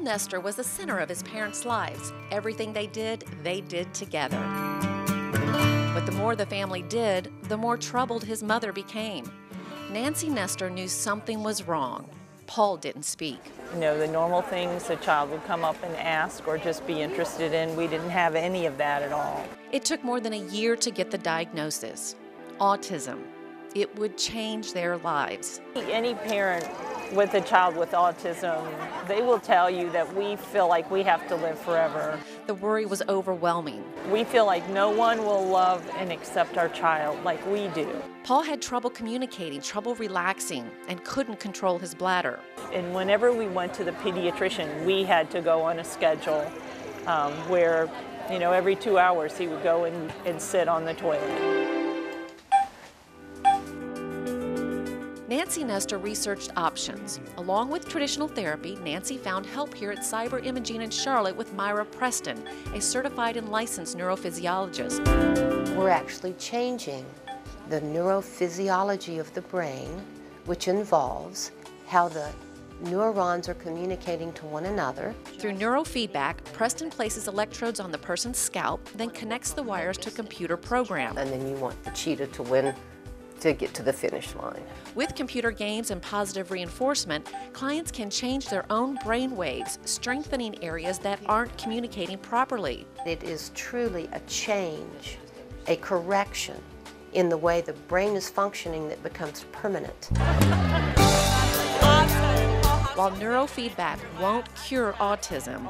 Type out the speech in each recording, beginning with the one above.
Nestor was the center of his parents' lives. Everything they did together. But the more the family did, the more troubled his mother became. Nancy Nestor knew something was wrong. Paul didn't speak. You know, the normal things a child would come up and ask or just be interested in, we didn't have any of that at all. It took more than a year to get the diagnosis. Autism. It would change their lives. Any parent with a child with autism, they will tell you that we feel like we have to live forever. The worry was overwhelming. We feel like no one will love and accept our child like we do. Paul had trouble communicating, trouble relaxing, and couldn't control his bladder. And whenever we went to the pediatrician, we had to go on a schedule where, you know, every 2 hours he would go and sit on the toilet. Nancy Nestor researched options. Along with traditional therapy, Nancy found help here at Siber Imaging in Charlotte with Myra Preston, a certified and licensed neurophysiologist. We're actually changing the neurophysiology of the brain, which involves how the neurons are communicating to one another. Through neurofeedback, Preston places electrodes on the person's scalp, then connects the wires to a computer program. And then you want the cheetah to win to get to the finish line. With computer games and positive reinforcement, clients can change their own brain waves, strengthening areas that aren't communicating properly. It is truly a change, a correction in the way the brain is functioning that becomes permanent. While neurofeedback won't cure autism,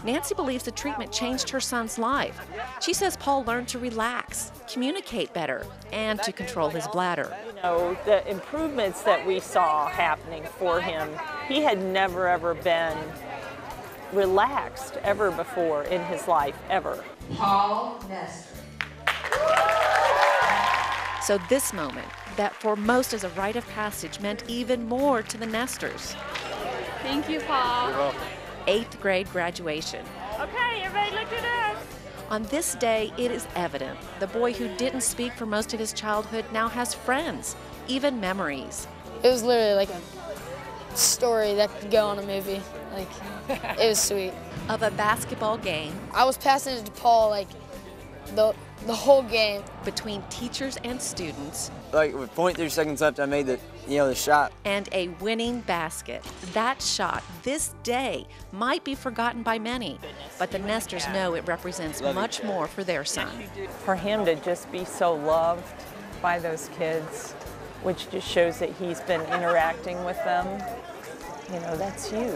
Nancy believes the treatment changed her son's life. She says Paul learned to relax, communicate better, and to control his bladder. You know, the improvements that we saw happening for him, he had never ever been relaxed ever before in his life, ever. Paul Nestor. So this moment, that for most is a rite of passage, meant even more to the Nestors. Thank you, Paul. You're welcome. 8th grade graduation. Okay, everybody look at us. On this day, it is evident the boy who didn't speak for most of his childhood now has friends, even memories. It was literally like a story that could go on a movie. Like, it was sweet. Of a basketball game. I was passing it to Paul like the whole game. Between teachers and students. Like with 0.3 seconds left, I made the shot. And a winning basket. That shot, this day, might be forgotten by many, but the Nestors know it represents much more for their son. For him to just be so loved by those kids, which just shows that he's been interacting with them, you know, that's huge.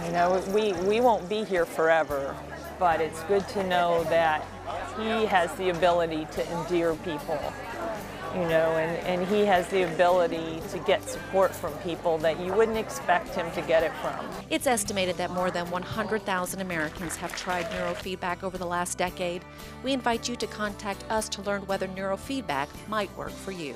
You know, we won't be here forever, but it's good to know that he has the ability to endear people, you know, and he has the ability to get support from people that you wouldn't expect him to get it from. It's estimated that more than 100,000 Americans have tried neurofeedback over the last decade. We invite you to contact us to learn whether neurofeedback might work for you.